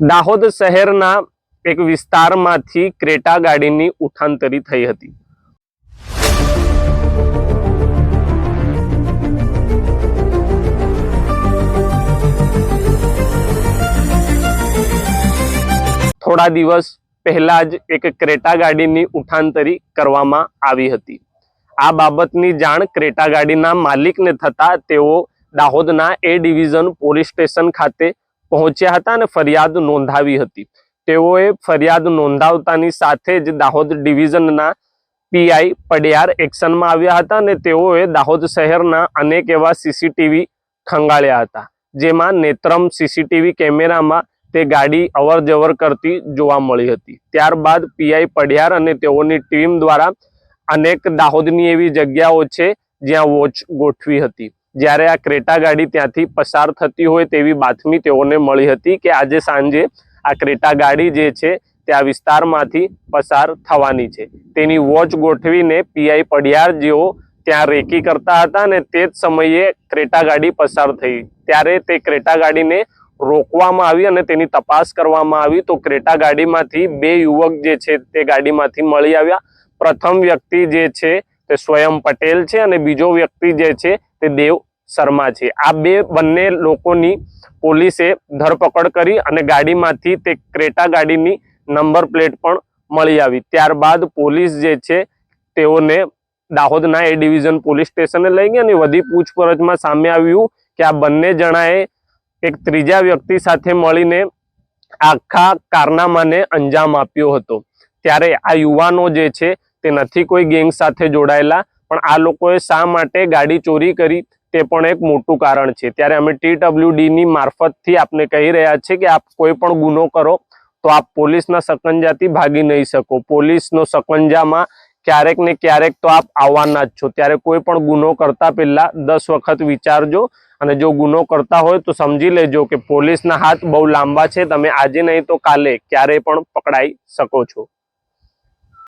દાહોદ શહેરના એક વિસ્તારમાંથી ક્રેટા ગાડીની ઉઠાંતરી થઈ હતી। થોડા દિવસ પહેલા જ એક ક્રેટા ગાડીની ઉઠાંતરી કરવામાં આવી હતી। આ બાબતની જાણ ક્રેટા ગાડીના માલિકને થતા તેઓ દાહોદના એ ડિવિઝન પોલીસ સ્ટેશન ખાતે પહોંચ્યા હતા અને ફરિયાદ નોંધાવી હતી। તેઓએ ફરિયાદ નોંધાવતાની સાથે જ દાહોદ ડિવિઝનના પીઆઈ પડિયાર એક્શનમાં આવ્યા હતા અને તેઓએ દાહોદ શહેરના અનેક એવા સીસીટીવી ખંગાળ્યા હતા, જેમાં નેત્રમ સીસીટીવી કેમેરામાં તે ગાડી અવર જવર કરતી જોવા મળી હતી। ત્યારબાદ પીઆઈ પડિયાર અને તેઓની ટીમ દ્વારા અનેક દાહોદની એવી જગ્યાઓ છે જ્યાં વોચ ગોઠવી હતી। જ્યારે આ ક્રેટા ગાડી ત્યાંથી પસાર થતી હોય તેવી બાતમી તેઓને મળી હતી કે આજે સાંજે આ ક્રેટા ગાડી જે છે તે આ વિસ્તારમાંથી પસાર થવાની છે। તેની વોચ ગોઠવીને પીઆઈ પડિયાર જેઓ ત્યાં રેકી કરતા હતા અને તે જ સમયે ક્રેટા ગાડી પસાર થઈ। ત્યારે તે ક્રેટા ગાડીને રોકવામાં આવી અને તેની તપાસ કરવામાં આવી તો ક્રેટા ગાડીમાંથી બે યુવક જે છે તે ગાડીમાંથી મળી આવ્યા। પ્રથમ વ્યક્તિ જે છે તે સ્વયં પટેલ છે અને બીજો વ્યક્તિ જે છે તે દેવ શર્મા છે। આ બંને લોકોની પોલીસે ધરપકડ કરી અને ગાડીમાંથી તે ક્રેટા ગાડીની નંબર પ્લેટ પણ મળી આવી। ત્યારબાદ પોલીસ જે છે તેઓને દાહોદના એ ડિવિઝન પોલીસ સ્ટેશને લઈ ગઈ અને વધી પૂછપરછમાં સામે આવ્યું કે આ બંને જણાએ એક ત્રીજા વ્યક્તિ સાથે મળીને આખા કારનામાને અંજામ આપ્યો હતો। ત્યારે આ યુવાનો જે છે તે નથી કોઈ ગેંગ સાથે જોડાયેલા, પણ આ લોકોએ શા માટે ગાડી ચોરી કરી તે પણ એક મોટું કારણ છે। ત્યારે અમે TWDની મારફતથી આપને કહી રહ્યા છે કે આપ કોઈ પણ ગુનો કરો તો આપ પોલીસના સકંજાથી ભાગી નહીં શકો। પોલીસનો સકંજામાં ક્યારેક ને ક્યારેક તો આપ આવવાના જ છો। ત્યારે કોઈ પણ ગુનો કરતા પહેલા 10 વખત વિચારજો અને જો ગુનો કરતા હોય તો સમજી લેજો કે પોલીસના હાથ બહુ લાંબા છે। તમે આજે નહીં તો કાલે ક્યારેય પણ પકડાઈ શકો છો।